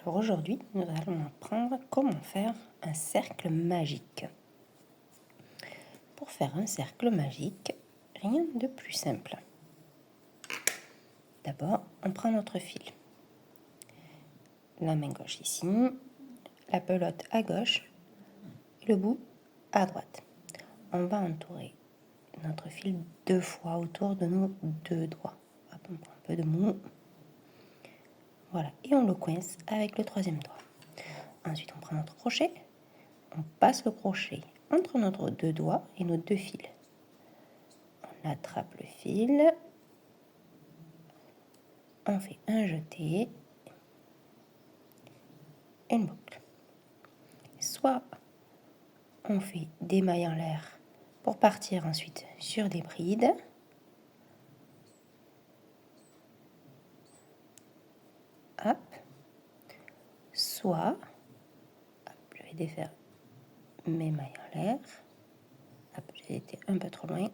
Alors aujourd'hui, nous allons apprendre comment faire un cercle magique. Pour faire un cercle magique, rien de plus simple. D'abord, on prend notre fil. La main gauche ici, la pelote à gauche, le bout à droite. On va entourer notre fil 2 fois autour de nos 2 doigts. Hop, on prend un peu de mou. Voilà, et on le coince avec le 3e doigt. Ensuite, on prend notre crochet, on passe le crochet entre nos 2 doigts et nos 2 fils. On attrape le fil, on fait un jeté, une boucle. Soit on fait des mailles en l'air pour partir ensuite sur des brides. Hop. Soit, hop, je vais défaire mes mailles en l'air. Hop, j'ai été un peu trop loin.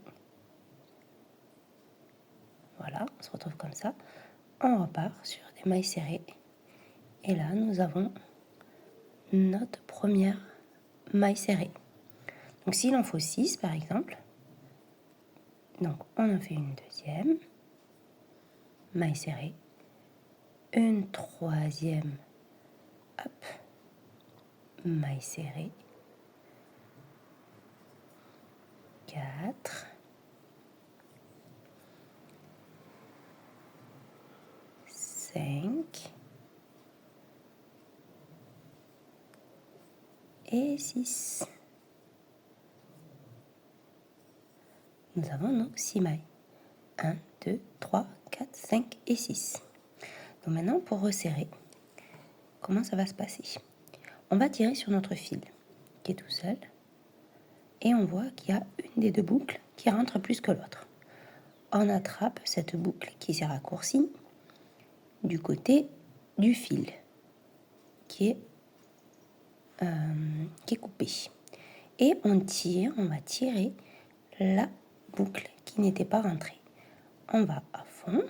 Voilà, on se retrouve comme ça. On repart sur des mailles serrées. Et là, nous avons notre première maille serrée. Donc, s'il en faut 6, par exemple, donc on en fait une deuxième, maille serrée, une troisième, hop, maille serrée, 4, 5 et 6. Nous avons nos 6 mailles. 1, 2, 3, 4, 5 et 6. Donc maintenant, pour resserrer, comment ça va se passer? On va tirer sur notre fil, qui est tout seul, et on voit qu'il y a une des 2 boucles qui rentre plus que l'autre. On attrape cette boucle qui s'est raccourcie du côté du fil, qui est coupé. Et on va tirer la boucle qui n'était pas rentrée. On va à fond,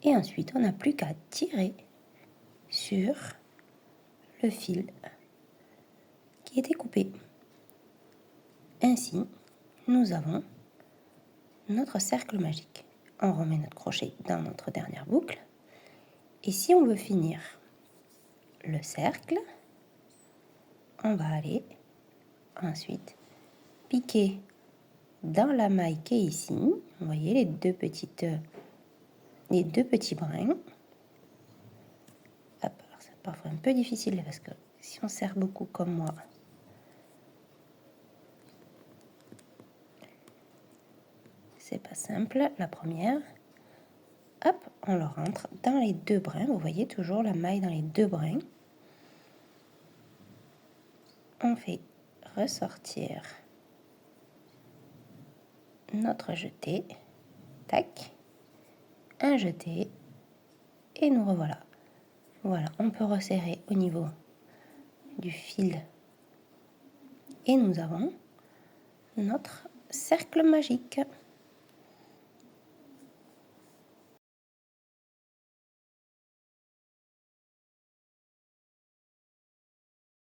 et ensuite on n'a plus qu'à tirer sur le fil qui était coupé. Ainsi, nous avons notre cercle magique. On remet notre crochet dans notre dernière boucle. Et si on veut finir le cercle, on va aller ensuite piquer dans la maille qui est ici. Vous voyez les deux petits brins. Hop, alors c'est parfois un peu difficile parce que si on serre beaucoup comme moi, c'est pas simple. La première, hop, on le rentre dans les 2 brins. Vous voyez toujours la maille dans les 2 brins. On fait ressortir notre jeté, tac, un jeté, et nous revoilà. Voilà, on peut resserrer au niveau du fil, et nous avons notre cercle magique.